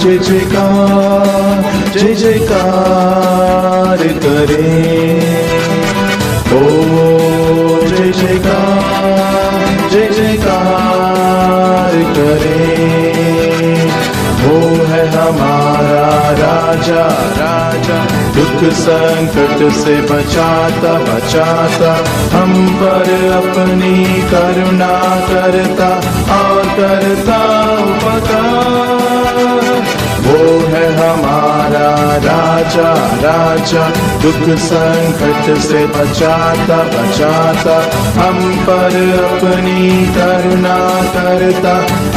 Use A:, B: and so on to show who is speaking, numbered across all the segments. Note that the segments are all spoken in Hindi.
A: जय जयकार करें। ओ जय जयकार करें। वो है हमारा राजा, राजा दुख संकट से बचाता, बचाता हम पर अपनी करुणा करता और करता उपकार। वो है हमारा राजा, राजा दुख संकट से बचाता, बचाता हम पर अपनी करुणा करता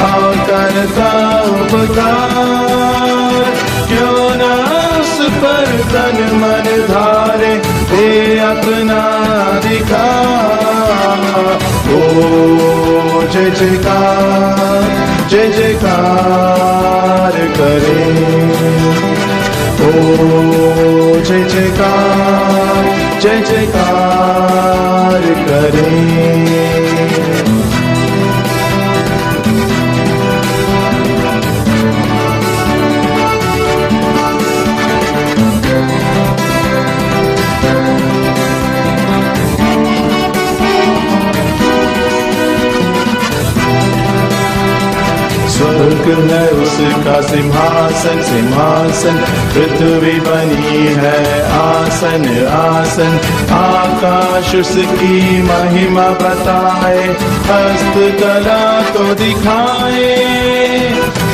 A: और करता उपकार। क्यों ना उस पर तन मन धारे दे अपना अधिकार। ओ जय जयकार करें। ओ जय जयकार करें। स्वर्ग है उसका सिंहासन, सिंहासन पृथ्वी बनी है आसन, आसन आकाश उसकी महिमा बताए, हस्तकला को दिखाए।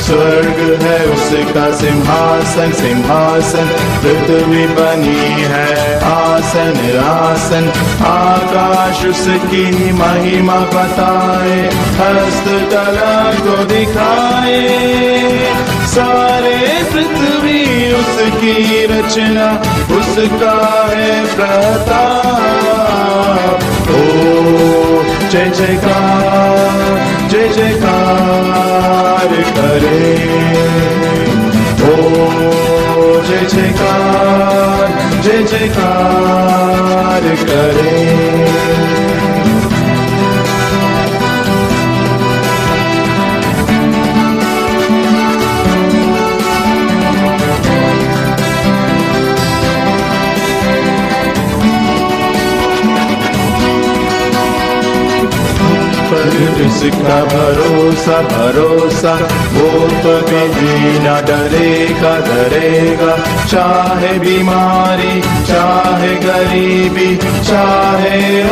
A: स्वर्ग है उसका सिंहासन, सिंहासन पृथ्वी बनी है आसन, आसन आकाश उसकी महिमा बताए, हस्तकला को दिखाए। सारे पृथ्वी उसकी रचना, उसका है प्रताप। ओ जय जयकार करें। ओ जय जयकार करें। जिसका भरोसा, भरोसा वो कभी न डरेगा, डरेगा चाहे बीमारी, चाहे गरीबी, चाहे ओ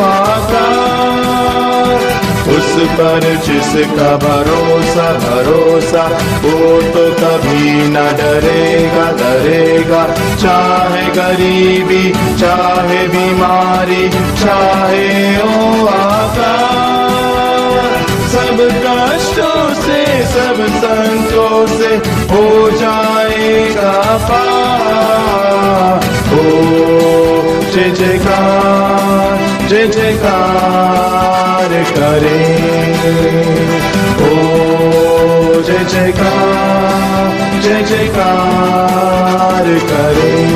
A: आकाश। उस पर जिसका भरोसा, भरोसा वो तो कभी न डरेगा, डरेगा चाहे गरीबी, चाहे बीमारी, चाहे ओ आकाश। सब कष्टों से, सब संकों से हो जाएगा पार। ओ जय जयकार करें। ओ जय जयकार करें।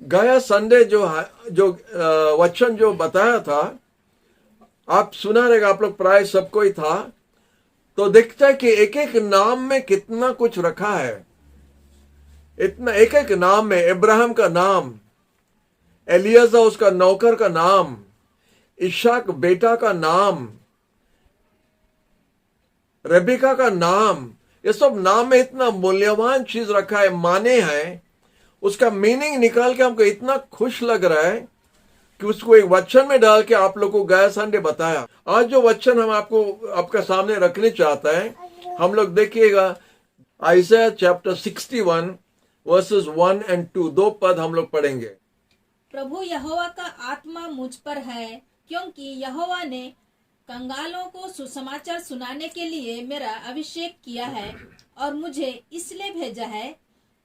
B: गया संडे जो वचन जो बताया था, आप सुना रहेगा, आप लोग प्राय सबको ही था। तो देखता है कि एक एक नाम में कितना कुछ रखा है। इतना एक एक नाम में, इब्राहिम का नाम, एलियाजा उसका नौकर का नाम, इशाक बेटा का नाम, रेबिका का नाम, ये सब नाम में इतना मूल्यवान चीज रखा है, माने हैं। उसका मीनिंग निकाल के हमको इतना खुश लग रहा है कि उसको एक वचन में डाल के आप लोग को गया संडे बताया। आज जो वचन हम आपको आपका सामने रखने चाहता है, हम लोग देखिएगा आइज़ाया चैप्टर 61 वर्सेस 1 और 2, 2 पद हम लोग पढ़ेंगे।
C: प्रभु यहोवा का आत्मा मुझ पर है, क्योंकि यहोवा ने कंगालों को सुसमाचार सुनाने के लिए मेरा अभिषेक किया है, और मुझे इसलिए भेजा है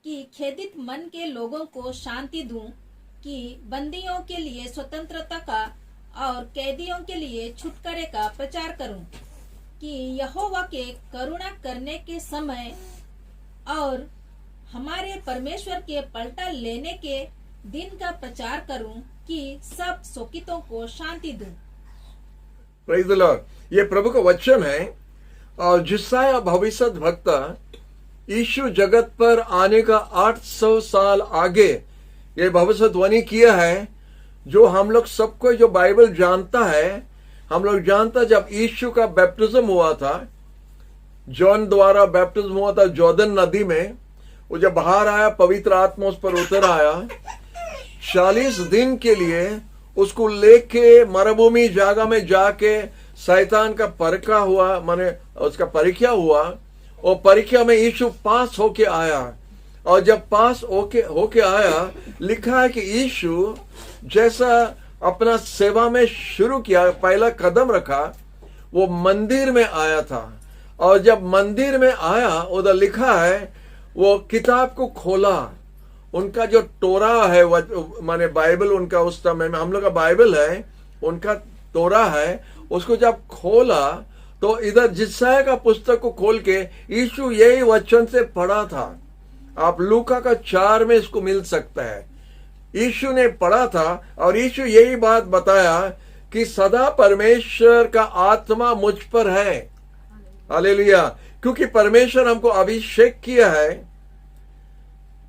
C: कि खेदित मन के लोगों को शांति दूं, कि बंदियों के लिए स्वतंत्रता का और कैदियों के लिए छुटकारे का प्रचार करूं, कि यहोवा के करुणा करने के समय और हमारे परमेश्वर के पलटा लेने के दिन का प्रचार करूं, कि सब शोकितों को शांति दूं।
B: Praise the Lord. ये प्रभु का वचन है। और जिसाया भविष्य भक्ता यीशु जगत पर आने का 800 साल आगे ये भविष्यवाणी किया है, जो हम लोग सबको जो बाइबल जानता है। हम लोग जानता जब यीशु का बैप्टिज्म हुआ था, जॉन द्वारा बैप्टिज्म हुआ था जॉर्दन नदी में, वो जब बाहर आया पवित्र आत्मा उस पर उतर आया। 40 दिन के लिए उसको लेके मरुभूमि जगह में जाके शैतान का परीक्षा हुआ, माने उसका परीक्षा हुआ। और परीक्षा में यीशु पास होके आया। और जब पास होके आया, लिखा है कि यीशु जैसा अपना सेवा में शुरू किया, पहला कदम रखा, वो मंदिर में आया था। और जब मंदिर में आया, उधर लिखा है वो किताब को खोला। उनका जो तोरा है, माने बाइबल उनका उस समय में, हम लोग का बाइबल है, उनका तोरा है, उसको जब खोला तो इधर जिसाया का पुस्तक को खोल के यीशु यही वचन से पढ़ा था। आप लूका का 4 में इसको मिल सकता है। यीशु ने पढ़ा था और यीशु यही बात बताया कि सदा परमेश्वर का आत्मा मुझ पर है। हालेलुया। क्योंकि परमेश्वर हमको अभिषेक किया है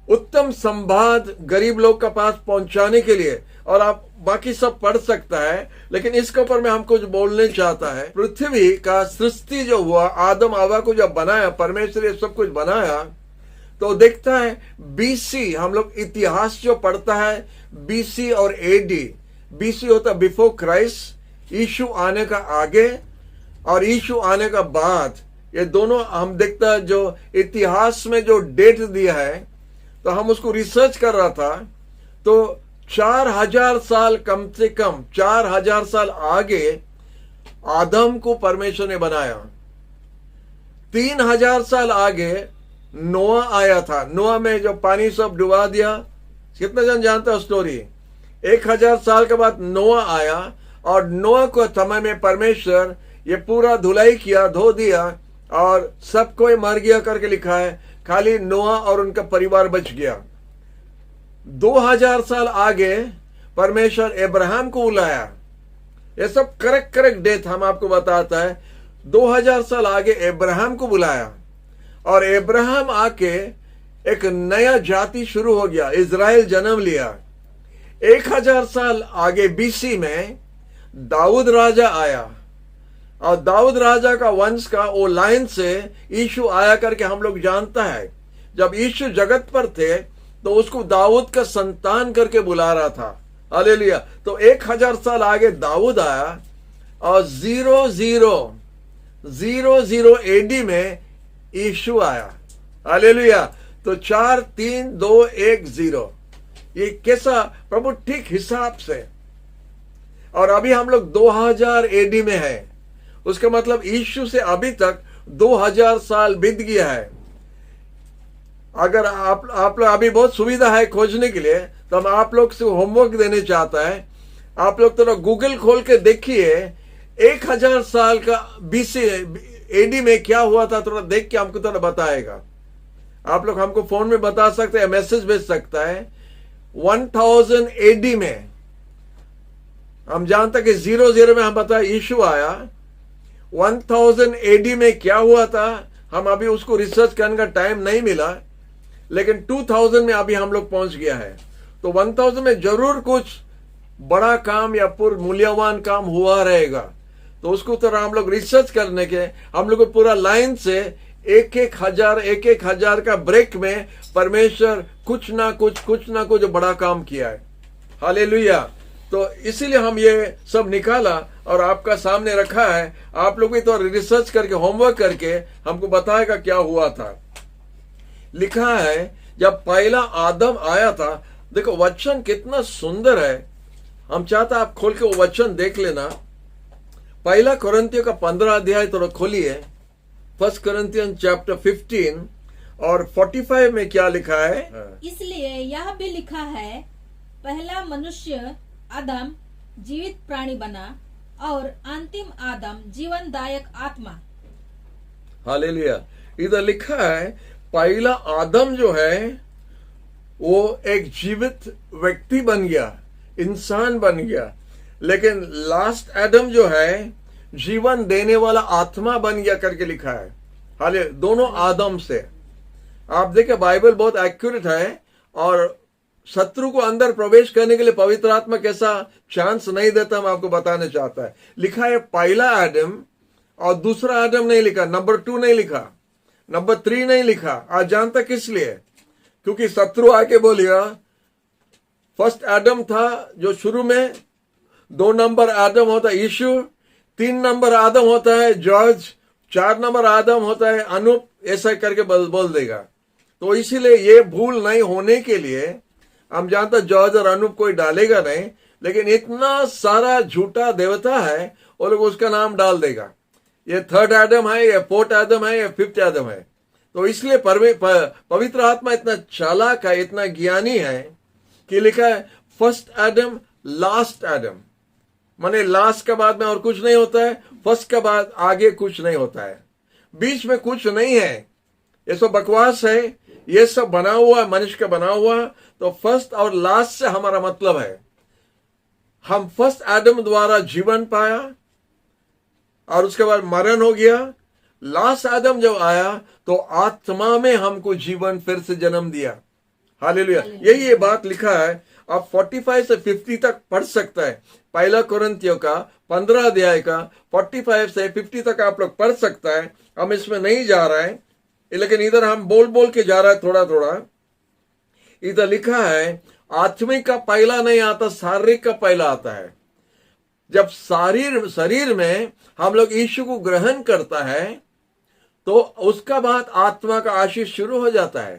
B: उत्तम संवाद गरीब लोग के पास पहुंचाने के लिए। और आप बाकी सब पढ़ सकता है, लेकिन इसके ऊपर मैं हमको जो बोलने चाहता है, पृथ्वी का सृष्टि जो हुआ, आदम हवा को जब बनाया, परमेश्वर ये सब कुछ बनाया, तो देखता है बीसी, हम लोग इतिहास जो पढ़ता है बीसी और एडी। बीसी होता बिफोर क्राइस्ट, यीशु आने का आगे और यीशु आने का बाद। ये दोनों हम देखता है जो इतिहास में जो डेट दिया है, तो हम उसको रिसर्च कर रहा था, तो 4000 साल, कम से कम 4000 साल आगे आदम को परमेश्वर ने बनाया। 3000 साल आगे नोआ आया था। नोआ में जो पानी सब डुबा दिया, कितना जन जानता है स्टोरी। 1000 साल के बाद नोआ आया, और नोआ को समय में परमेश्वर ये पूरा धुलाई किया, धो दिया, और सब कोई मर गया करके लिखा है, खाली नोआ और उनका परिवार बच गया। 2000 साल आगे परमेश्वर अब्राहम को बुलाया। ये सब करेक्ट डेट हम आपको बताता है। 2000 साल आगे अब्राहम को बुलाया, और अब्राहम आके एक नया जाति शुरू हो गया, इजराइल जन्म लिया। 1000 साल आगे बीसी में दाऊद राजा आया, और दाऊद राजा का वंश का वो लाइन से यीशु आया करके हम लोग जानता है। जब यीशु जगत पर थे तो उसको दाऊद का संतान करके बुला रहा था। हालेलुया। तो 1000 साल आगे दाऊद आया, और 0000 एडी में यीशु आया। हालेलुया। तो 4 3 2 1 0, ये कैसा प्रभु ठीक हिसाब से। और अभी हम लोग 2000 एडी में है। उसका मतलब यीशु से अभी तक 2000 साल बीत गया है। अगर आप लोग अभी बहुत सुविधा है खोजने के लिए, तो हम आप लोग से होमवर्क देने चाहता है। आप लोग थोड़ा गूगल खोल के देखिए 1000 साल का बीसी एडी में क्या हुआ था, थोड़ा देख के हमको थोड़ा बताएगा। आप लोग हमको फोन में बता सकते हैं, मैसेज भेज सकता है। 1000 एडी में हम जानते कि 00 में हम बताया यीशु आया। 1000 एडी में क्या हुआ था, हम अभी उसको रिसर्च करने का टाइम नहीं मिला, लेकिन 2000 में अभी हम लोग पहुंच गया है। तो 1000 में जरूर कुछ बड़ा काम या पूर्ण मूल्यवान काम हुआ रहेगा। तो उसको तरह हम लोग रिसर्च करने के, हम लोग को पूरा लाइन से एक हजार का ब्रेक में परमेश्वर कुछ ना कुछ बड़ा काम किया है। हालेलुया। तो इसीलिए हम ये सब निकाला और आपका सामने रखा है। आप लोग भी तो रिसर्च करके, होमवर्क करके हमको बताएगा क्या हुआ था। लिखा है जब पहला आदम आया था, देखो वचन कितना सुंदर है। हम चाहता आप खोल के वो वचन देख लेना। पहला कोरिन्थियों का 15 अध्याय थोड़ा खोलिए। 1 कोरिन्थियन चैप्टर 15 और 45 में क्या लिखा है।
C: इसलिए यह भी लिखा है पहला मनुष्य आदम जीवित प्राणी बना और अंतिम आदम जीवनदायक आत्मा।
B: हालेलुया। इधर लिखा है पहला आदम जो है वो एक जीवित व्यक्ति बन गया, इंसान बन गया, लेकिन लास्ट आदम जो है जीवन देने वाला आत्मा बन गया करके लिखा है। हाले दोनों आदम से आप देखें, बाइबल बहुत एक्यूरेट है और शत्रु को अंदर प्रवेश करने के लिए पवित्र आत्मा कैसा चांस नहीं देता, मैं आपको बताने चाहता है। लिखा है पहला आदम और दूसरा आदम नहीं लिखा, नंबर 2 नहीं लिखा, नंबर 3 नहीं लिखा। आज जानता किस लिए? क्योंकि शत्रु आके बोलिया फर्स्ट आदम था जो शुरू में, 2 नंबर आदम होता है यीशु, 3 नंबर आदम होता है जॉर्ज, 4 नंबर आदम होता है अनूप, ऐसा करके बोल देगा। तो इसीलिए ये भूल नहीं होने के लिए हम जानते जॉर्ज और अनूप कोई डालेगा नहीं, लेकिन इतना सारा झूठा देवता है वो लोग उसका नाम डाल देगा। ये 3rd आदम है, ये 4th आदम है, ये 5th आदम है। तो इसलिए पवित्र आत्मा इतना चालाक है, इतना ज्ञानी है कि लिखा है फर्स्ट आदम लास्ट आदम, माने लास्ट के बाद में और कुछ नहीं होता है, फर्स्ट के बाद आगे कुछ नहीं होता है, बीच में कुछ नहीं है। ये सब बकवास है, ये सब बना हुआ है, मनुष्य का बना हुआ। तो फर्स्ट और लास्ट से हमारा मतलब है हम फर्स्ट आदम द्वारा जीवन पाया और उसके बाद मरण हो गया। लास्ट आदम जब आया तो आत्मा में हमको जीवन फिर से जन्म दिया। हालेलुया। यही ये बात लिखा है। आप 45 से 50 तक पढ़ सकता है, पहला कुरिन्थियों का 15 अध्याय का 45 से 50 तक आप लोग पढ़ सकता है। हम इसमें नहीं जा रहे हैं, लेकिन इधर हम बोल बोल के जा रहा है थोड़ा थोड़ा। इधर लिखा है आत्मिक का पहला नहीं आता, शारीरिक का पहला आता है। जब शरीर में हम लोग यीशु को ग्रहण करता है तो उसका बाद आत्मा का आशीष शुरू हो जाता है।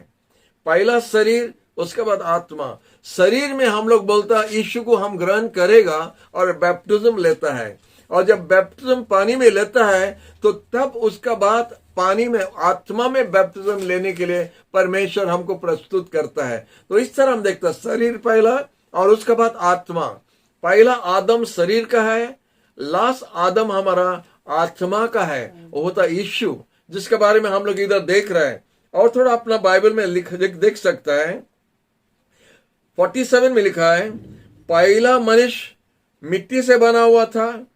B: पहला शरीर, उसके बाद आत्मा। शरीर में हम लोग बोलता है यीशु को हम ग्रहण करेगा और बैप्टिज्म लेता है, और जब बैप्टिज्म पानी में लेता है तो तब उसका बाद पानी में आत्मा में बैप्टिज्म लेने के लिए परमेश्वर हमको प्रस्तुत करता है। तो इस तरह हम देखते हैं शरीर पहला और उसके बाद आत्मा। पहला आदम शरीर का है, लास्ट आदम हमारा आत्मा का है, वो होता है यीशु, जिसके बारे में हम लोग इधर देख रहे हैं। और थोड़ा अपना बाइबल में देख सकता है। 47 में लिखा है पहला मनुष्य मिट्टी से बना हुआ था,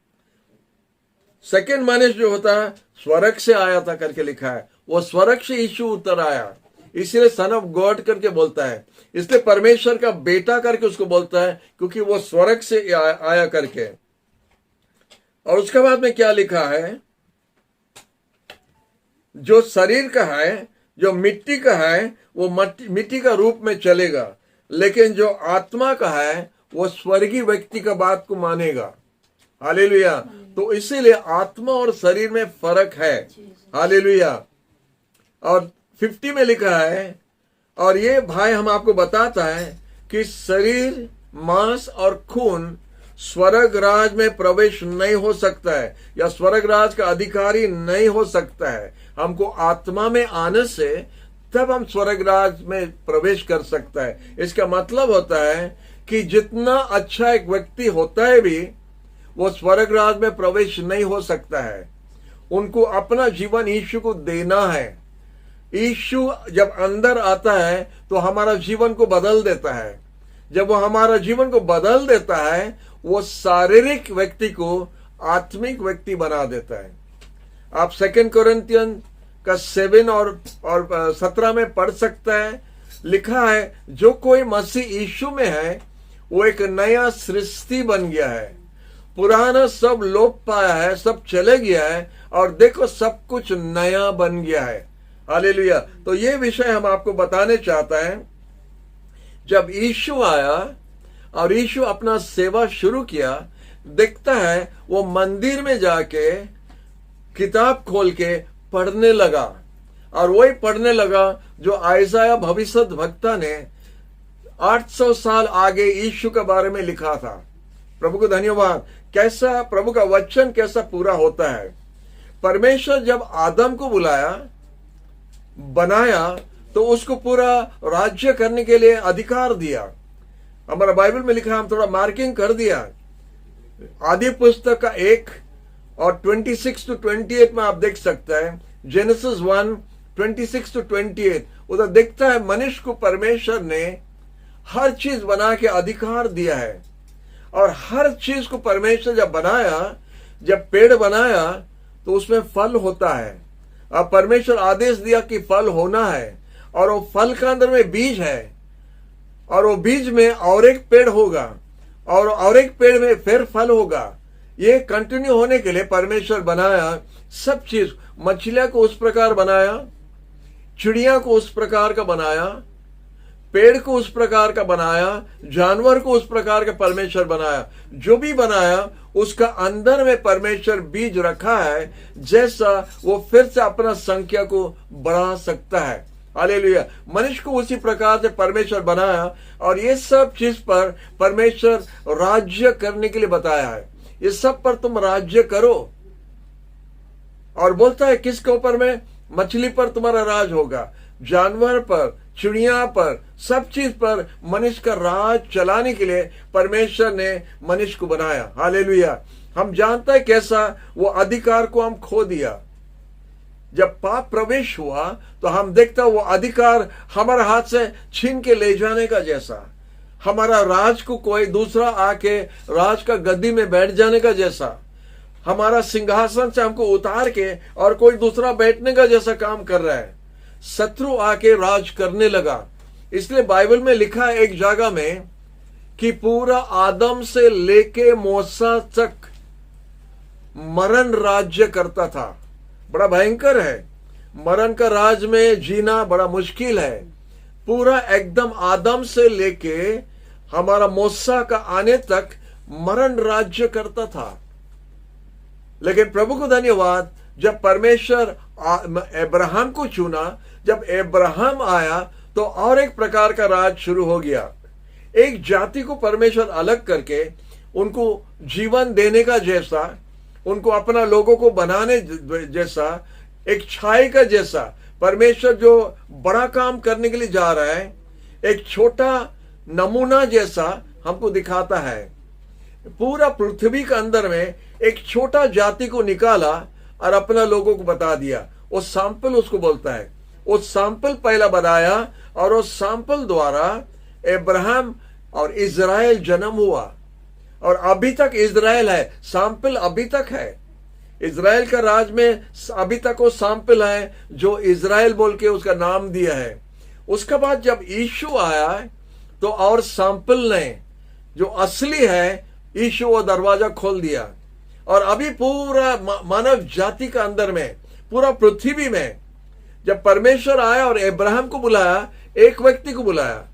B: सेकेंड मनुष्य जो होता है स्वर्ग से आया था करके लिखा है। वो स्वर्ग से यीशु उतर आया, इसलिए सन ऑफ गॉड करके बोलता है। इसलिए परमेश्वर का बेटा करके उसको बोलता है, क्योंकि वो स्वर्ग से आया करके। और उसके बाद में क्या लिखा है, जो शरीर का है, जो मिट्टी का है, वो मिट्टी का रूप में चलेगा, लेकिन जो आत्मा का है वो स्वर्गीय व्यक्ति का बात को मानेगा। हालेलुया। तो इसीलिए आत्मा और शरीर में फर्क है। हालेलुया। और 50 में लिखा है, और ये भाई हम आपको बताता है कि शरीर, मांस और खून स्वर्ग राज में प्रवेश नहीं हो सकता है, या स्वर्ग राज का अधिकारी नहीं हो सकता है। हमको आत्मा में आने से तब हम स्वर्ग राज में प्रवेश कर सकता है। इसका मतलब होता है कि जितना अच्छा एक व्यक्ति होता है भी, वो स्वर्ग राज में प्रवेश नहीं हो सकता है। उनको अपना जीवन यीशु को देना है। यीशु जब अंदर आता है तो हमारा जीवन को बदल देता है। जब वो हमारा जीवन को बदल देता है, वो शारीरिक व्यक्ति को आत्मिक व्यक्ति बना देता है। आप 2 कोरिन्थियन का 7 और 17 में पढ़ सकता है। लिखा है जो कोई मसीह यीशु में है वो एक नया सृष्टि बन गया है, पुराना सब लोप पाया है, सब चले गया है, और देखो सब कुछ नया बन गया है। हालेलुया। तो ये विषय हम आपको बताने चाहता है। जब यीशु आया और यीशु अपना सेवा शुरू किया, देखता है वो मंदिर में जाके किताब खोल के पढ़ने लगा, और वही पढ़ने लगा जो आयसाया भविष्यद्वक्ता ने 800 साल आगे यीशु के बारे में लिखा था। प्रभु को धन्यवाद। कैसा प्रभु का वचन कैसा पूरा होता है। परमेश्वर जब आदम को बुलाया, बनाया, तो उसको पूरा राज्य करने के लिए अधिकार दिया। हमारा बाइबल में लिखा, हम थोड़ा मार्किंग कर दिया। आदि पुस्तक का 1 और 26 to 28 में आप देख सकते हैं। जेनेसिस 1 26 to 28 उधर दिखता है मनुष्य को परमेश्वर ने हर चीज बना के अधिकार दिया है। और हर चीज को परमेश्वर जब बनाया, जब पेड़ बनाया तो उसमें फल होता है। अब परमेश्वर आदेश दिया कि फल होना है, और वो फल का अंदर में बीज है, और वो बीज में और एक पेड़ होगा, और एक पेड़ में फिर फल होगा। ये कंटिन्यू होने के लिए परमेश्वर बनाया सब चीज। मछलियां को उस प्रकार बनाया, चिड़िया को उस प्रकार का बनाया, पेड़ को उस प्रकार का बनाया, जानवर को उस प्रकार का परमेश्वर बनाया। जो भी बनाया उसका अंदर में परमेश्वर बीज रखा है, जैसा वो फिर से अपना संख्या को बढ़ा सकता है। हालेलुया। मनुष्य को उसी प्रकार से परमेश्वर बनाया, और ये सब चीज पर परमेश्वर राज्य करने के लिए बताया है। ये सब पर तुम राज्य करो, और बोलता है किसके ऊपर में? मछली पर तुम्हारा राज होगा, जानवर पर, चिड़िया पर, सब चीज पर मनुष्य का राज चलाने के लिए परमेश्वर ने मनुष्य को बनाया। हालेलुया। हम जानते हैं कैसा वो अधिकार को हम खो दिया। जब पाप प्रवेश हुआ तो हम देखता वो अधिकार हमारे हाथ से छीन के ले जाने का जैसा, हमारा राज को कोई दूसरा आके राज का गद्दी में बैठ जाने का जैसा, हमारा सिंहासन से हमको उतार के और कोई दूसरा बैठने का जैसा काम कर रहा है। शत्रु आके राज करने लगा। इसलिए बाइबल में लिखा है एक जगह में कि पूरा आदम से लेके मूसा तक मरण राज्य करता था। बड़ा भयंकर है, मरण का राज में जीना बड़ा मुश्किल है। पूरा एकदम आदम से लेके हमारा मूसा का आने तक मरण राज्य करता था। लेकिन प्रभु को धन्यवाद, जब परमेश्वर अब्राहम को चुना, जब अब्राहम आया तो और एक प्रकार का राज शुरू हो गया। एक जाति को परमेश्वर अलग करके उनको जीवन देने का जैसा, उनको अपना लोगों को बनाने जैसा, एक छाई का जैसा परमेश्वर जो बड़ा काम करने के लिए जा रहा है, एक छोटा नमूना जैसा हमको दिखाता है। पूरा पृथ्वी के अंदर में एक छोटा जाति को निकाला और अपना लोगों को बता दिया। वो सैंपल उसको बोलता है। वो सैंपल पहला बनाया, और वो सैंपल द्वारा अब्राहम और इजराइल जन्म हुआ, और अभी तक इजराइल है। सैंपल अभी तक है। इजराइल का राज में अभी तक वो सैंपल है जो इजराइल बोल के उसका नाम दिया है। उसके बाद जब यीशु आया तो और सैंपल ने जो असली है, यीशु वो दरवाजा खोल दिया, और अभी पूरा मानव जाति का अंदर में, पूरा पृथ्वी में जब परमेश्वर आया और अब्राहम को बुलाया, एक व्यक्ति को बुलाया,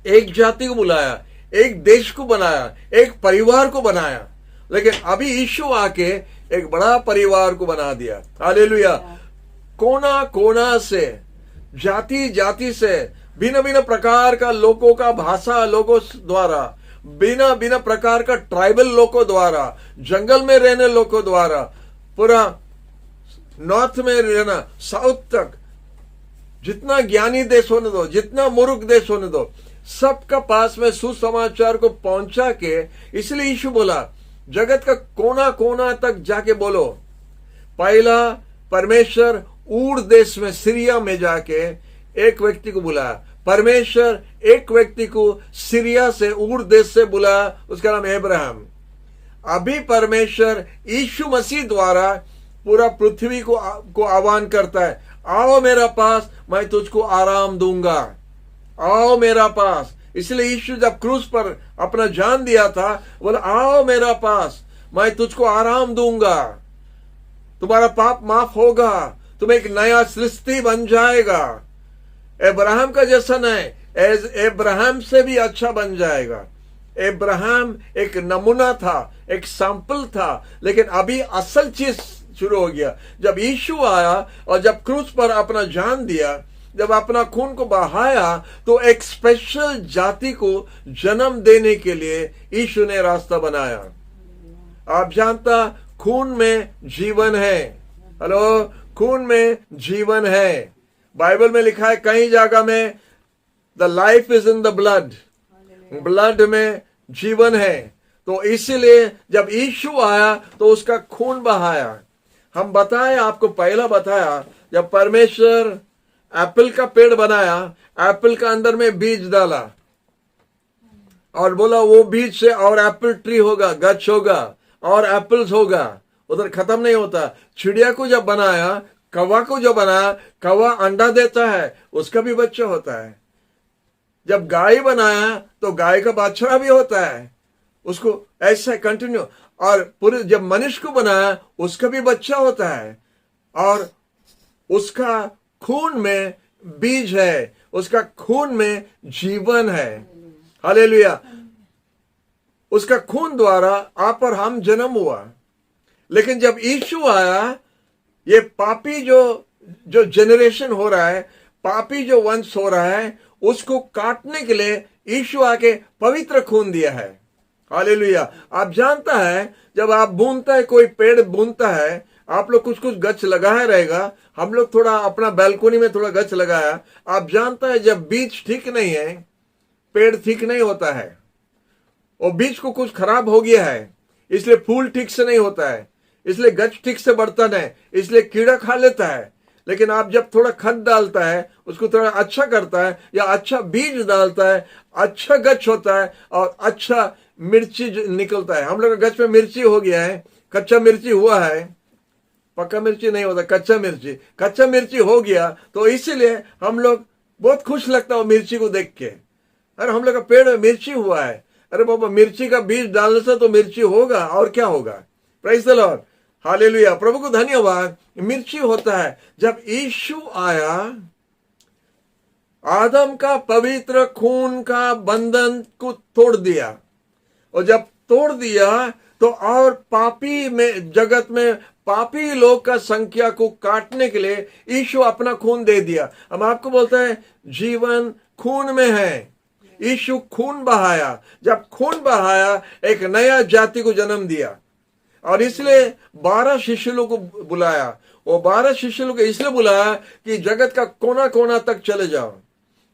B: एक जाति को बुलाया, एक देश को बनाया, एक परिवार को बनाया। लेकिन अभी यीशु आके एक बड़ा परिवार को बना दिया। हालेलुया। कोना कोना से, जाति जाति से, भिन्न भिन्न प्रकार का लोगों का भाषा लोगों द्वारा, बिना बिना प्रकार का ट्राइबल लोगों द्वारा, जंगल में रहने लोगों द्वारा, पूरा नॉर्थ में रहना, साउथ तक, जितना ज्ञानी देश होने दो, जितना मूर्ख देश होने दो, सबका पास में सुसमाचार को पहुंचा के, इसलिए यीशु बोला जगत का कोना कोना तक जाके बोलो। पहला परमेश्वर ऊर देश में, सीरिया में जाके एक व्यक्ति को बुलाया। परमेश्वर एक व्यक्ति को सीरिया से, ऊर देश से बुलाया, उसका नाम अब्राहम। अभी परमेश्वर यीशु मसीह द्वारा पूरा पृथ्वी को आह्वान करता है, आओ मेरा पास, मैं तुझको आराम दूंगा, आओ मेरा पास। इसलिए यीशु जब क्रूस पर अपना जान दिया था, बोला आओ मेरा पास, मैं तुझको आराम दूंगा, तुम्हारा पाप माफ होगा, तुम एक नया सृष्टि बन जाएगा। अब्राहम का जैसा नहीं, अब्राहम से भी अच्छा बन जाएगा। अब्राहम एक नमूना था, एक सैंपल था, लेकिन अभी असल चीज शुरू हो गया। जब यीशु आया और जब क्रूस पर अपना जान दिया, जब अपना खून को बहाया, तो एक स्पेशल जाति को जन्म देने के लिए यीशु ने रास्ता बनाया। आप जानता, खून में जीवन है। हेलो, खून में जीवन है। बाइबल में लिखा है कई जगह में, the life is in the blood. Blood में जीवन है। तो इसीलिए जब यीशु आया तो उसका खून बहाया। हम बताए, आपको पहला बताया, जब परमेश्वर एप्पल का पेड़ बनाया, एप्पल का अंदर में बीज डाला और बोला वो बीज से और एप्पल ट्री होगा, गच होगा और एप्पल्स होगा। उधर खत्म नहीं होता। चिड़िया को जब बनाया, कौवा को जो बनाया, कौवा अंडा देता है, उसका भी बच्चा होता है। जब गाय बनाया तो गाय का बछड़ा भी होता है, उसको ऐसा कंटिन्यू। और पूरे जब मनुष्य को बनाया, उसका भी बच्चा होता है और उसका खून में बीज है, उसका खून में जीवन है। हालेलुया। उसका खून द्वारा आप और हम जन्म हुआ। लेकिन जब यीशु आया, ये पापी जो जेनरेशन हो रहा है, पापी जो वंश हो रहा है, उसको काटने के लिए यीशु आके पवित्र खून दिया है। हालेलुया। आप जानता है, जब आप बूनता है, कोई पेड़ बूनता है, आप लोग कुछ कुछ गच लगाया रहेगा। हम लोग थोड़ा अपना बैल्कोनी में थोड़ा गच लगाया। आप जानता है, जब बीज ठीक नहीं है, पेड़ ठीक नहीं होता है, और बीज को कुछ खराब हो गया है, इसलिए फूल ठीक से नहीं होता है, इसलिए गच ठीक से बढ़ता नहीं, इसलिए कीड़ा खा लेता है। लेकिन आप जब थोड़ा खाद डालता है, उसको थोड़ा अच्छा करता है, या अच्छा बीज डालता है, अच्छा गच होता है और अच्छा मिर्ची निकलता है। हम लोग का गच में मिर्ची हो गया है, कच्चा मिर्ची हुआ है, पक्का मिर्ची नहीं होता, कच्चा मिर्ची हो गया। तो इसीलिए हम लोग बहुत खुश लगता है मिर्ची को देख के। अरे हम लोग का पेड़ में मिर्ची हुआ है, अरे बाबा मिर्ची का बीज डालने से तो मिर्ची होगा, और क्या होगा। Praise the Lord. हालेलुया। प्रभु को धन्यवाद। मिर्ची होता है। जब यीशु आया, आदम का पवित्र खून का बंधन को तोड़ दिया, और जब तोड़ दिया तो और पापी में, जगत में पापी लोग का संख्या को काटने के लिए यीशु अपना खून दे दिया। हम आपको बोलते हैं जीवन खून में है। यीशु खून बहाया। जब खून बहाया, एक नया जाति को जन्म दिया, और इसलिए 12 शिष्यों को बुलाया। वो 12 शिष्यों को इसलिए बुलाया कि जगत का कोना कोना तक चले जाओ,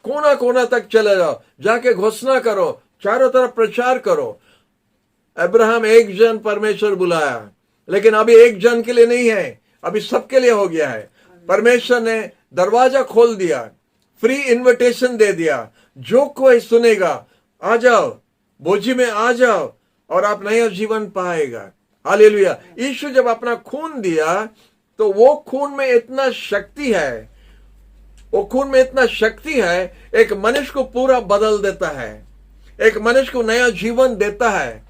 B: कोना कोना तक चले जाओ, जाके घोषणा करो, चारों तरफ प्रचार करो। अब्राहम एक जन परमेश्वर बुलाया, लेकिन अभी एक जन के लिए नहीं है, अभी सबके लिए हो गया है। परमेश्वर ने दरवाजा खोल दिया, फ्री इनविटेशन दे दिया। जो कोई सुनेगा, आ जाओ, बोझी में आ जाओ, और आप नया जीवन पाएगा। हालेलुया। यीशु जब अपना खून दिया, तो वो खून में इतना शक्ति है, वो खून में इतना शक्ति है, एक मनुष्य को पूरा बदल देता है, एक मनुष्य को नया जीवन देता है।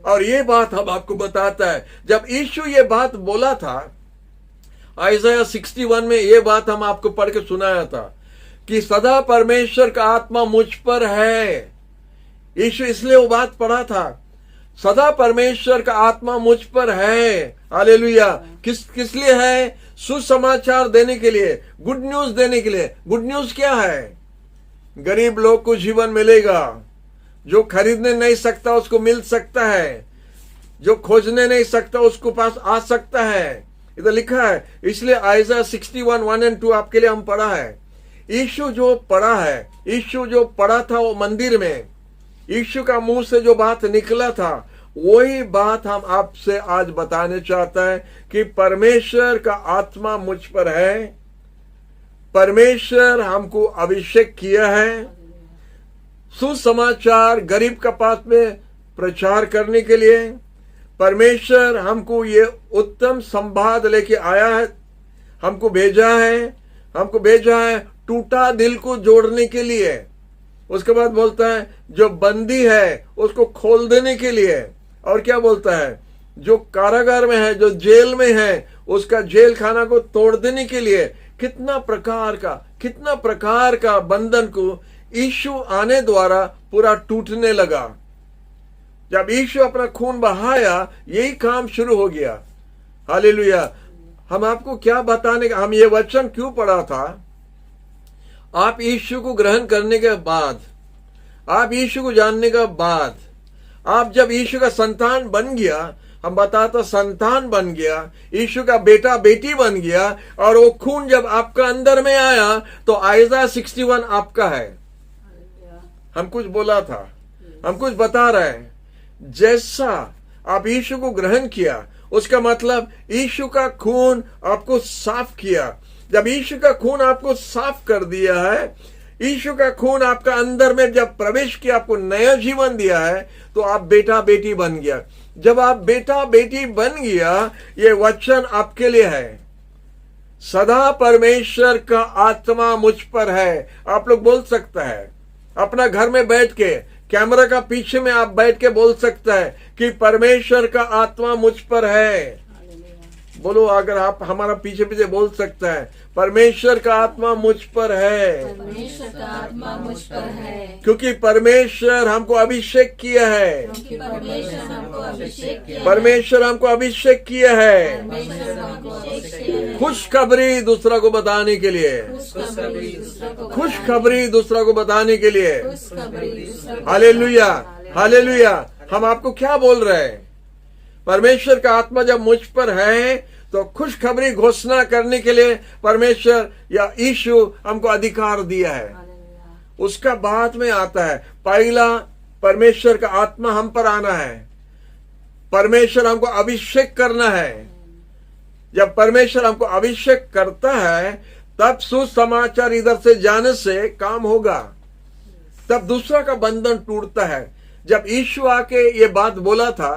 B: और ये बात हम आपको बताता है, जब यीशु ये बात बोला था, आइज़ाया 61 में ये बात हम आपको पढ़ के सुनाया था कि सदा परमेश्वर का आत्मा मुझ पर है। यीशु इसलिए वो बात पढ़ा था, सदा परमेश्वर का आत्मा मुझ पर है। हालेलुया। किस लिए है? सुसमाचार देने के लिए, गुड न्यूज देने के लिए। गुड न्यूज क्या है? गरीब लोग को जीवन मिलेगा, जो खरीदने नहीं सकता उसको मिल सकता है, जो खोजने नहीं सकता उसको पास आ सकता है। इधर लिखा है। इसलिए आइज़ाया 61 1 और 2 आपके लिए हम पढ़ा है। यीशु जो पढ़ा है, यीशु जो पढ़ा था वो मंदिर में, यीशु का मुंह से जो बात निकला था, वही बात हम आपसे आज बताने चाहता है कि परमेश्वर का आत्मा मुझ पर है। परमेश्वर हमको अभिषेक किया है सुसमाचार गरीब का पास में प्रचार करने के लिए। परमेश्वर हमको ये उत्तम संवाद लेके आया है, हमको भेजा है टूटा दिल को जोड़ने के लिए। उसके बाद बोलता है जो बंदी है उसको खोल देने के लिए। और क्या बोलता है? जो कारागार में है, जो जेल में है, उसका जेल खाना को तोड़ देने के लिए। कितना प्रकार का बंधन को यीशु आने द्वारा पूरा टूटने लगा। जब यीशु अपना खून बहाया, यही काम शुरू हो गया। हालेलुया। हम आपको क्या बताने का, हम ये वचन क्यों पढ़ा था? आप यीशु को ग्रहण करने के बाद, आप यीशु को जानने के बाद, आप जब यीशु का संतान बन गया, हम बताते संतान बन गया, यीशु का बेटा बेटी बन गया, और वो खून जब आपका अंदर में आया तो आइज़ाया 61 आपका है। हम कुछ बोला था, हम कुछ बता रहे हैं। जैसा आप यीशु को ग्रहण किया, उसका मतलब यीशु का खून आपको साफ किया। जब यीशु का खून आपको साफ कर दिया है, यीशु का खून आपका अंदर में जब प्रवेश किया, आपको नया जीवन दिया है, तो आप बेटा बेटी बन गया। जब आप बेटा बेटी बन गया, ये वचन आपके लिए है, सदा परमेश्वर का आत्मा मुझ पर है। आप लोग बोल सकता है अपना घर में बैठ के, कैमरा का पीछे में आप बैठ के बोल सकता है कि परमेश्वर का आत्मा मुझ पर है। बोलो, अगर आप हमारा पीछे पीछे बोल सकता है, परमेश्वर का आत्मा मुझ पर है,
C: परमेश्वर का आत्मा मुझ पर है,
B: क्योंकि परमेश्वर हमको अभिषेक किया है,
C: क्योंकि परमेश्वर हमको अभिषेक किया है,
B: परमेश्वर हमको अभिषेक किया है
C: परमेश्वर हमको अभिषेक किया है,
B: खुशखबरी दूसरा को बताने के लिए,
C: खुशखबरी दूसरा को
B: खुशखबरी दूसरा को बताने के लिए।
C: खुशखबरी दूसरा को
B: हालेलुया, हालेलुया। हम आपको क्या बोल रहे हैं? परमेश्वर का आत्मा जब मुझ पर है, तो खुशखबरी घोषणा करने के लिए परमेश्वर या यीशु हमको अधिकार दिया है। उसका बाद में आता है, पहला परमेश्वर का आत्मा हम पर आना है, परमेश्वर हमको अभिषेक करना है। जब परमेश्वर हमको अभिषेक करता है, तब सुसमाचार इधर से जाने से काम होगा, तब दूसरा का बंधन टूटता है। जब यीशु आके ये बात बोला था,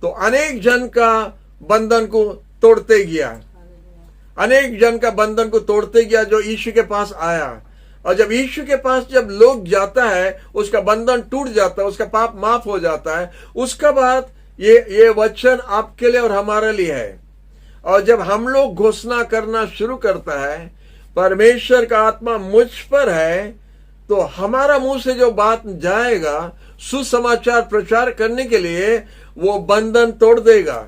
B: तो अनेक जन का बंधन को तोड़ते गया, अनेक जन का बंधन को तोड़ते गया जो यीशु के पास आया। और जब यीशु के पास जब लोग जाता है, उसका बंधन टूट जाता है, उसका पाप माफ हो जाता है। उसका बाद ये वचन आपके लिए और हमारे लिए है। और जब हम लोग घोषणा करना शुरू करता है, परमेश्वर का आत्मा मुझ पर है, तो हमारा मुंह से जो बात जाएगा सुसमाचार प्रचार करने के लिए, वो बंधन तोड़ देगा।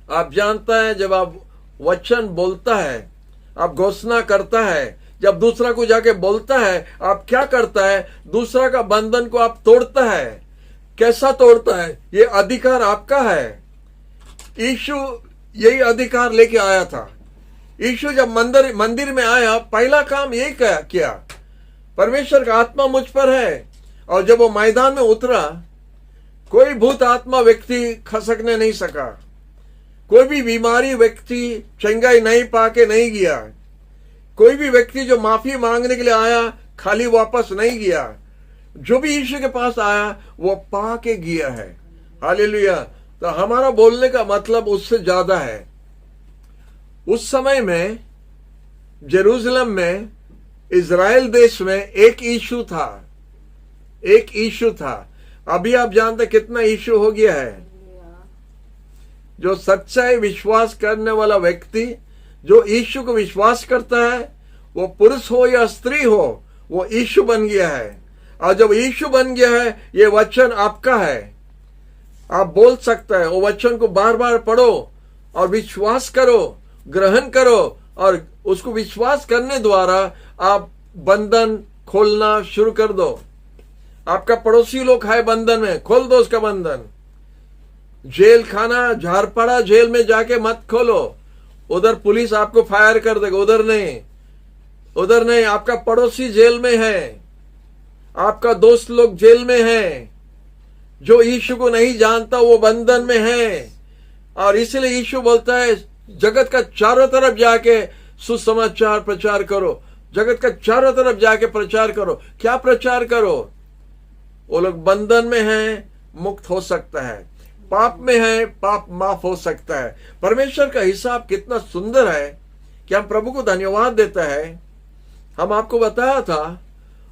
B: आप जानता है, जब आप वचन बोलता है, आप घोषणा करता है, जब दूसरा को जाके बोलता है, आप क्या करता है? दूसरा का बंधन को आप तोड़ता है। कैसा तोड़ता है? ये अधिकार आपका है। यीशु यही अधिकार लेके आया था। यीशु जब मंदिर में आया, पहला काम यही किया, परमेश्वर का आत्मा मुझ पर है। और जब वो मैदान में उतरा, कोई भूत आत्मा व्यक्ति खसकने नहीं सका, कोई भी बीमारी व्यक्ति चंगाई नहीं पाके नहीं गया, कोई भी व्यक्ति जो माफी मांगने के लिए आया खाली वापस नहीं गया। जो भी यीशु के पास आया वो पा के गया है। हालेलुया। तो हमारा बोलने का मतलब उससे ज्यादा है। उस समय में जेरूसलम में, इज़राइल देश में एक यीशु था, एक यीशु था। अभी आप जानते कितना यीशु हो गया है। जो सच्चाई विश्वास करने वाला व्यक्ति जो यीशु को विश्वास करता है, वो पुरुष हो या स्त्री हो, वो यीशु बन गया है। और जब यीशु बन गया है, ये वचन आपका है। आप बोल सकते हैं, वो वचन को बार बार पढ़ो और विश्वास करो, ग्रहण करो, और उसको विश्वास करने द्वारा आप बंधन खोलना शुरू कर दो। आपका पड़ोसी लोग है बंधन में, खोल दो उसका बंधन। जेल खाना, झारपड़ा जेल में जाके मत खोलो, उधर पुलिस आपको फायर कर देगा। उधर नहीं, उधर नहीं। आपका पड़ोसी जेल में है, आपका दोस्त लोग जेल में है, जो यीशु को नहीं जानता वो बंधन में है। और इसलिए यीशु बोलता है, जगत का चारों तरफ जाके सुसमाचार प्रचार करो, जगत का चारों तरफ जाके प्रचार करो। क्या प्रचार करो? वो लोग बंधन में हैं, मुक्त हो सकता है, पाप में है, पाप माफ हो सकता है। परमेश्वर का हिसाब कितना सुंदर है कि हम प्रभु को धन्यवाद देता है। हम आपको बताया था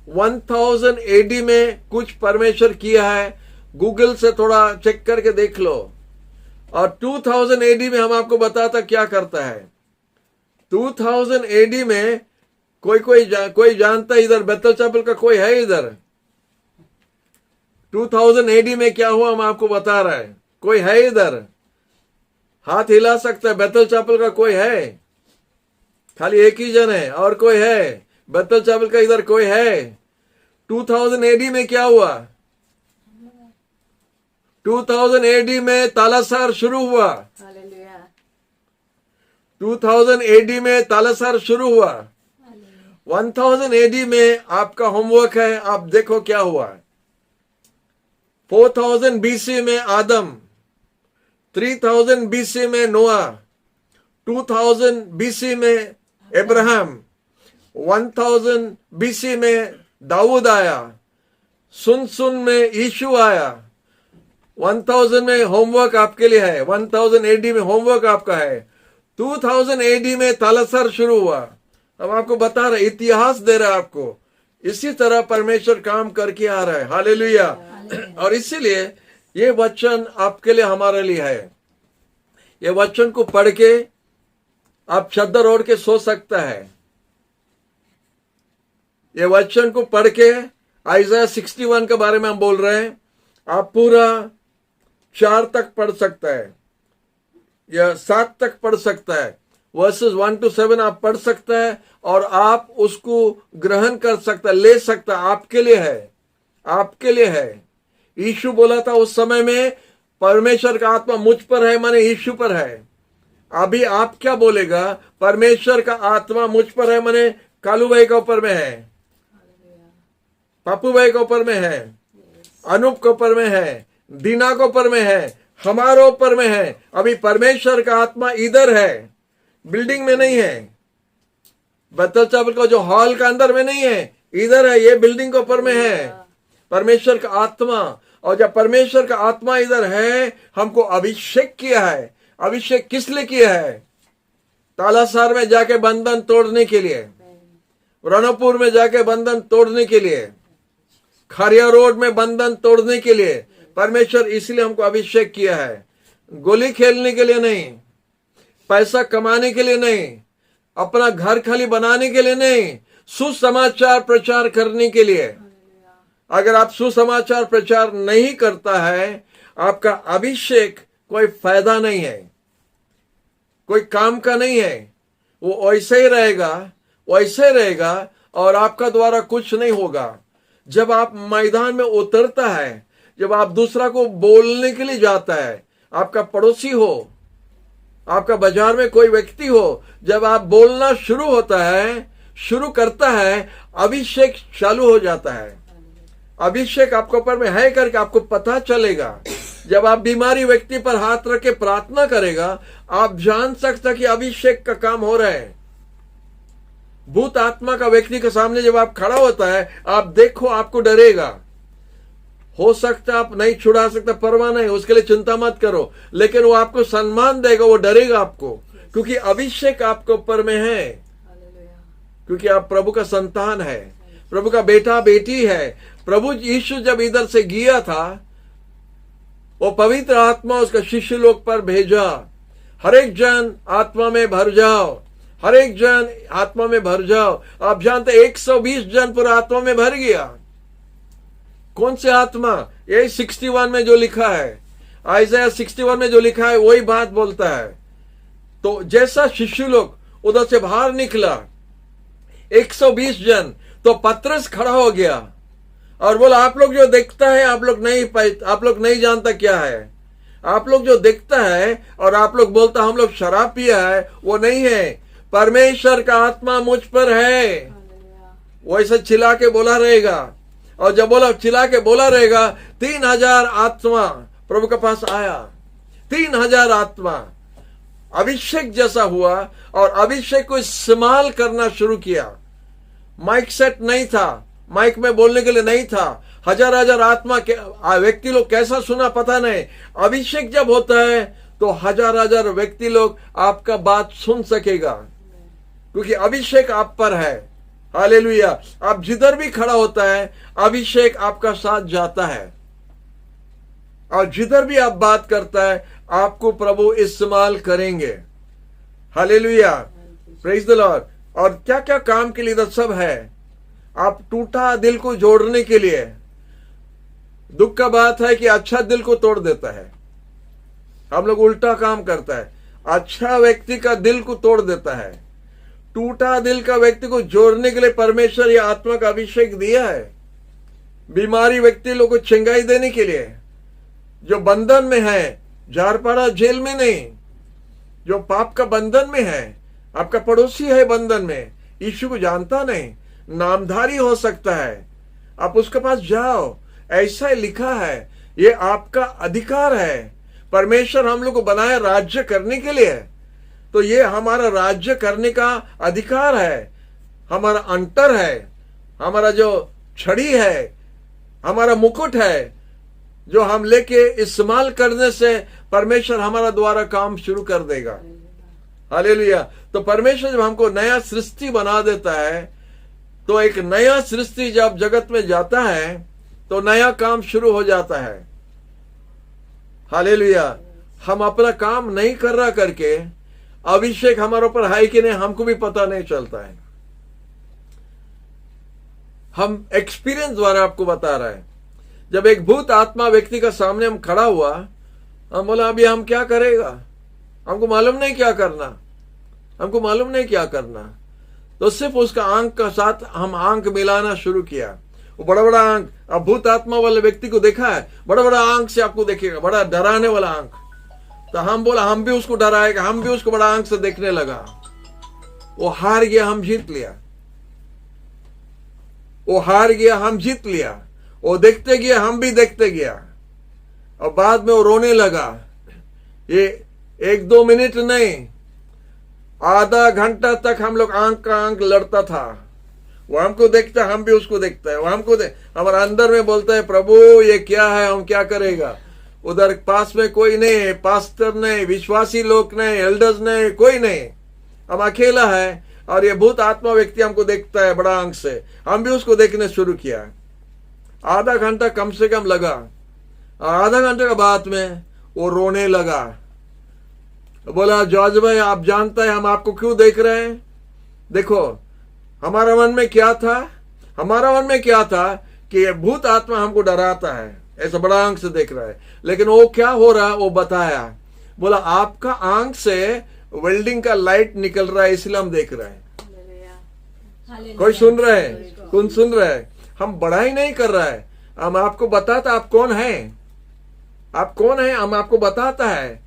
B: 1000 AD में कुछ परमेश्वर किया है, गूगल से थोड़ा चेक करके देख लो। और 2000 AD में हम आपको बताता क्या करता है। 2000 AD में कोई जानता है इधर बेथल चैपल का कोई है इधर? 2000 AD में क्या हुआ हम आपको बता रहे हैं। कोई है इधर? हाथ हिला सकता है। बेथल चैपल का कोई है? खाली एक ही जन है, और कोई है? बेथल चैपल का इधर कोई है? 2000 AD में क्या हुआ? 2000 AD में तालासर शुरू हुआ। 2000 AD में तालासर शुरू हुआ। 1000 AD में आपका होमवर्क है, आप देखो क्या हुआ। 4000 BC में आदम, 3000 BC में नोआ, 2000 BC में अब्राहम, 1000 BC में दाऊद आया, सुन में यीशु आया। 1000 में होमवर्क आपके लिए है, 1000 AD में होमवर्क आपका है। 2000 AD में तालासर शुरू हुआ। अब आपको बता रहा, इतिहास दे रहा है आपको। इसी तरह परमेश्वर काम करके आ रहा है। हालेलुया। और इसीलिए ये वचन आपके लिए, हमारे लिए है। ये वचन को पढ़ के आप चद्दर ओढ़ के सो सकता है। ये वचन को पढ़ के आइज़ाया 61 के बारे में हम बोल रहे हैं, आप पूरा 4 तक पढ़ सकता है या 7 तक पढ़ सकता है। वर्सेस 1 to 7 आप पढ़ सकता है और आप उसको ग्रहण कर सकता है, ले सकता है। आपके लिए है, आपके लिए है। यीशु बोला था उस समय में, परमेश्वर का आत्मा मुझ पर है, माने यीशु पर है। अभी आप क्या बोलेगा? परमेश्वर का आत्मा मुझ पर है, माने कालू भाई के ऊपर में है, पप्पू भाई के ऊपर में है, अनूप के ऊपर में है, दीना के ऊपर में है, हमारे ऊपर में है। अभी परमेश्वर का आत्मा इधर है, बिल्डिंग में नहीं है। बत्तल चावल का जो हॉल का अंदर में नहीं है, इधर है, ये बिल्डिंग के ऊपर में है परमेश्वर का आत्मा। और जब परमेश्वर का आत्मा इधर है, हमको अभिषेक किया है। अभिषेक किस लिए किया है? तालासर में जाके बंधन तोड़ने के लिए, रणपुर में जाके बंधन तोड़ने के लिए, खरिया रोड में बंधन तोड़ने के लिए परमेश्वर इसलिए हमको अभिषेक किया है। गोली खेलने के लिए नहीं, पैसा कमाने के लिए नहीं, अपना घर खाली बनाने के लिए नहीं, सुसमाचार प्रचार करने के लिए। अगर आप सुसमाचार प्रचार नहीं करता है, आपका अभिषेक कोई फायदा नहीं है, कोई काम का नहीं है। वो वैसे ही रहेगा, वैसे रहेगा और आपका द्वारा कुछ नहीं होगा। जब आप मैदान में उतरता है, जब आप दूसरा को बोलने के लिए जाता है, आपका पड़ोसी हो, आपका बाजार में कोई व्यक्ति हो, जब आप बोलना शुरू होता है, शुरू करता है, अभिषेक चालू हो जाता है। अभिषेक आपके ऊपर में है करके आपको पता चलेगा। जब आप बीमारी व्यक्ति पर हाथ रख के प्रार्थना करेगा, आप जान सकता कि अभिषेक का काम हो रहा है। भूत आत्मा का व्यक्ति के सामने जब आप खड़ा होता है, आप देखो, आपको डरेगा। हो सकता आप नहीं छुड़ा सकता, परवाह नहीं, उसके लिए चिंता मत करो, लेकिन वो आपको सम्मान देगा, वो डरेगा आपको, क्योंकि अभिषेक आपके ऊपर में है, क्योंकि आप प्रभु का संतान है, प्रभु का बेटा बेटी है। प्रभु यीशु जब इधर से गया था, वो पवित्र आत्मा उसका शिष्य लोग पर भेजा, हर एक जन आत्मा में भर जाओ, हर एक जन आत्मा में भर जाओ। आप जानते 120 जन पूरा आत्मा में भर गया। कौन से आत्मा? यही 61 में जो लिखा है, आइज़ाया 61 में जो लिखा है वही बात बोलता है। तो जैसा शिष्य लोग उधर से बाहर निकला 120 जन, तो पतरस खड़ा हो गया और बोला, आप लोग जो देखता है आप लोग नहीं जानता क्या है। आप लोग जो देखता है और आप लोग बोलता हम लोग शराब पिया है, वो नहीं है। परमेश्वर का आत्मा मुझ पर है। वो ऐसा चिल्ला के बोला रहेगा, और जब बोला चिल्ला के बोला रहेगा, 3000 आत्मा प्रभु के पास आया। 3000 आत्मा अभिषेक जैसा हुआ और अभिषेक को इस्तेमाल करना शुरू किया। माइक सेट नहीं था, माइक में बोलने के लिए नहीं था। हजार आत्मा के व्यक्ति लोग कैसा सुना पता नहीं। अभिषेक जब होता है तो हजार व्यक्ति लोग आपका बात सुन सकेगा, क्योंकि अभिषेक आप पर है। हालेलुया। आप जिधर भी खड़ा होता है, अभिषेक आपका साथ जाता है, और जिधर भी आप बात करता है, आपको प्रभु इस्तेमाल करेंगे। Hallelujah, praise the Lord. और क्या क्या काम के लिए इधर सब है। आप टूटा दिल को जोड़ने के लिए। दुख का बात है कि अच्छा दिल को तोड़ देता है। हम लोग उल्टा काम करता है, अच्छा व्यक्ति का दिल को तोड़ देता है। टूटा दिल का व्यक्ति को जोड़ने के लिए परमेश्वर या आत्मा का अभिषेक दिया है। बीमारी व्यक्ति लोग को चंगाई देने के लिए, जो बंधन में है, झारपाड़ा जेल में नहीं, जो पाप का बंधन में है, आपका पड़ोसी है बंधन में, यीशु को जानता नहीं, नामधारी हो सकता है, आप उसके पास जाओ। ऐसा ही लिखा है ये आपका अधिकार है। परमेश्वर हम लोग को बनाया राज्य करने के लिए, तो ये हमारा राज्य करने का अधिकार है। हमारा अंतर है, हमारा जो छड़ी है, हमारा मुकुट है, जो हम लेके इस्तेमाल करने से परमेश्वर हमारा द्वारा काम शुरू कर देगा। हालेलुया। तो परमेश्वर जब हमको नया सृष्टि बना देता है, तो एक नया सृष्टि जब जगत में जाता है तो नया काम शुरू हो जाता है। हालेलुया। हम अपना काम नहीं कर रहा करके अभिषेक हमारे ऊपर है कि नहीं हमको भी पता नहीं चलता है। हम एक्सपीरियंस द्वारा आपको बता रहा है। जब एक भूत आत्मा व्यक्ति का सामने हम खड़ा हुआ, हम बोला अभी हम क्या करेगा, हमको मालूम नहीं क्या करना, हमको मालूम नहीं क्या करना। तो सिर्फ उसका आंख का साथ हम आंख मिलाना शुरू किया। वो बड़ा बड़ा आंख, अब भूत आत्मा वाले व्यक्ति को देखा है, बड़ा बड़ा आंख से आपको देखेगा, बड़ा डराने वाला आंख। तो हम बोला हम भी उसको डराएगा, हम भी उसको बड़ा आंख से देखने लगा। वो हार गया, हम जीत लिया। वो हार गया, हम जीत लिया। वो देखते गया, हम भी देखते गया। और बाद में वो रोने लगा। ये 1-2 मिनट नहीं, आधा घंटा तक हम लोग आंख का आंख लड़ता था। वो हमको देखता, हम भी उसको देखता है। वो हमको हमारे अंदर में बोलता है प्रभु ये क्या है, हम क्या करेगा। उधर पास में कोई नहीं, पास्टर नहीं, विश्वासी लोग नहीं, एल्डर्स नहीं, कोई नहीं, हम अकेला है। और ये भूत आत्मा व्यक्ति हमको देखता है बड़ा आंख से। हम भी उसको देखने शुरू किया। आधा घंटा कम से कम लगा। और आधा घंटे के बाद में वो रोने लगा। बोला जॉर्ज भाई आप जानता है हम आपको क्यों देख रहे हैं। देखो हमारा मन में क्या था, हमारा मन में क्या था कि ये भूत आत्मा हमको डराता है, ऐसा बड़ा आंख से देख रहा है। लेकिन वो क्या हो रहा है वो बताया। बोला आपका आंख से वेल्डिंग का लाइट निकल रहा है, इसलिए हम देख रहे हैं। कोई सुन रहा है, कौन सुन रहा है। हम बड़ाई नहीं कर रहा है, हम आपको बताता आप कौन है, आप कौन है, हम आपको बताता है।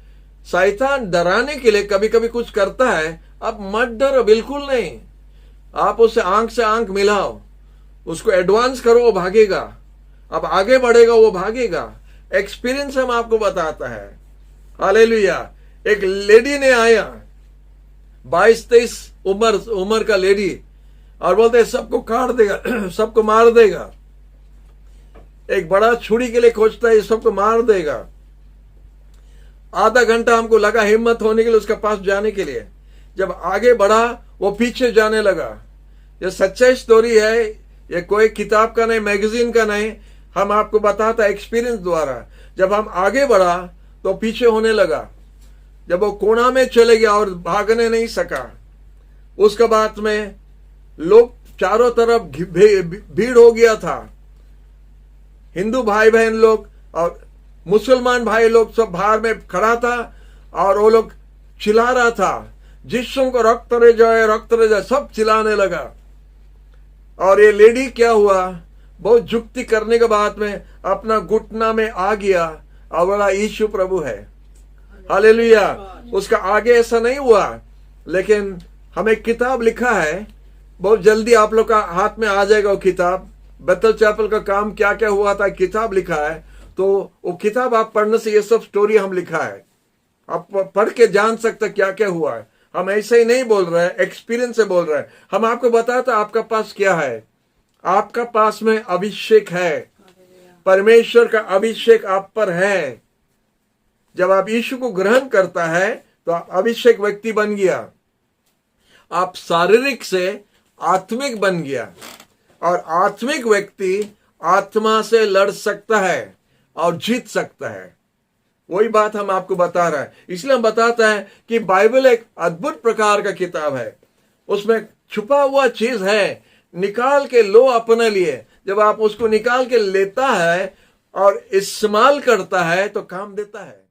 B: शैतान डराने के लिए कभी कभी कुछ करता है, आप मत डरो, बिल्कुल नहीं। आप उससे आंख से आंख मिलाओ, उसको एडवांस करो, वो भागेगा। अब आगे बढ़ेगा, वो भागेगा। एक्सपीरियंस हम आपको बताता है। हालेलुया। एक लेडी ने आया, 22-23 उम्र का लेडी, और बोलते सबको काट देगा, सबको मार देगा। एक बड़ा छुरी के लिए खोजता है, सबको मार देगा। आधा घंटा हमको लगा हिम्मत होने के लिए उसके पास जाने के लिए। जब आगे बढ़ा वो पीछे जाने लगा। ये सच्चाई स्टोरी है, ये कोई किताब का नहीं, मैगजीन का नहीं, हम आपको बताता एक्सपीरियंस द्वारा। जब हम आगे बढ़ा तो पीछे होने लगा। जब वो कोना में चले गया और भागने नहीं सका, उसके बाद में लोग चारों तरफ भीड़ हो गया था। हिंदू भाई बहन लोग और मुसलमान भाई लोग सब बाहर में खड़ा था, और वो लोग चिल्ला रहा था जिस्म को रक्त रे जाए, रक्त रे जाए, सब चिल्लाने लगा। और ये लेडी क्या हुआ, बहुत जुक्ति करने के बाद में अपना घुटना में आ गया और बोला यीशु प्रभु है। हालेलुया। उसका आगे ऐसा नहीं हुआ, लेकिन हमें किताब लिखा है, बहुत जल्दी आप लोग का हाथ में आ जाएगा वो किताब। बेथल चैपल का काम क्या क्या हुआ था किताब लिखा है, तो वो किताब आप पढ़ने से ये सब स्टोरी हम लिखा है, आप पढ़ के जान सकते क्या क्या हुआ है। हम ऐसे ही नहीं बोल रहे हैं, एक्सपीरियंस से बोल रहे हैं। हम आपको बताता आपका पास क्या है। आपका पास में अभिषेक है, परमेश्वर का अभिषेक आप पर है। जब आप यीशु को ग्रहण करता है तो आप अभिषेक व्यक्ति बन गया, आप शारीरिक से आत्मिक बन गया। और आत्मिक व्यक्ति आत्मा से लड़ सकता है और जीत सकता है। वही बात हम आपको बता रहा है। इसलिए हम बताता है कि बाइबल एक अद्भुत प्रकार का किताब है, उसमें छुपा हुआ चीज है, निकाल के लो अपने लिए। जब आप उसको निकाल के लेता है और इस्तेमाल करता है तो काम देता है।